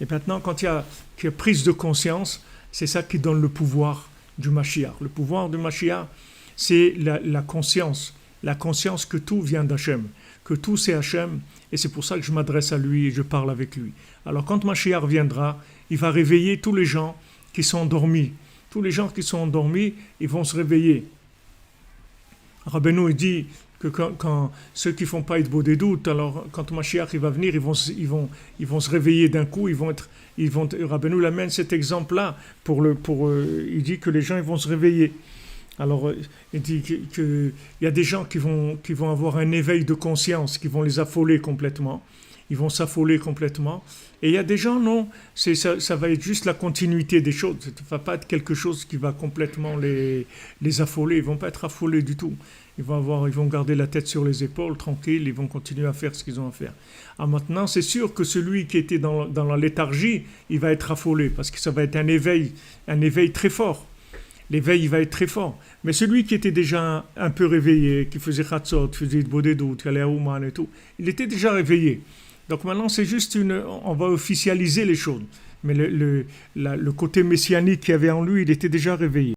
Et maintenant, quand il y a prise de conscience, c'est ça qui donne le pouvoir du Mashiach. Le pouvoir du Mashiach, c'est la conscience que tout vient d'Hachem, que tout c'est Hachem, et c'est pour ça que je m'adresse à lui et je parle avec lui. Alors quand Mashiach viendra, il va réveiller tous les gens qui sont endormis. Tous les gens qui sont endormis, ils vont se réveiller. Rabbeinu il dit que quand ceux qui font pas être beau des doutes, alors quand Mashiach il va venir, ils vont se réveiller d'un coup, Rabbeinu l'amène cet exemple-là il dit que les gens ils vont se réveiller. Alors il dit que il y a des gens qui vont avoir un éveil de conscience, qui vont les affoler complètement. Ils vont s'affoler complètement. Et il y a des gens, non, ça va être juste la continuité des choses. Ça ne va pas être quelque chose qui va complètement les affoler. Ils ne vont pas être affolés du tout. Ils vont garder la tête sur les épaules, tranquilles, ils vont continuer à faire ce qu'ils ont à faire. Ah, maintenant, c'est sûr que celui qui était dans la léthargie, il va être affolé, parce que ça va être un éveil très fort. L'éveil, il va être très fort. Mais celui qui était déjà un peu réveillé, qui faisait Khatsot, faisait Bodedut, qui allait à Ouman et tout, il était déjà réveillé. Donc maintenant, c'est juste on va officialiser les choses. Mais le côté messianique qu'il y avait en lui, il était déjà réveillé.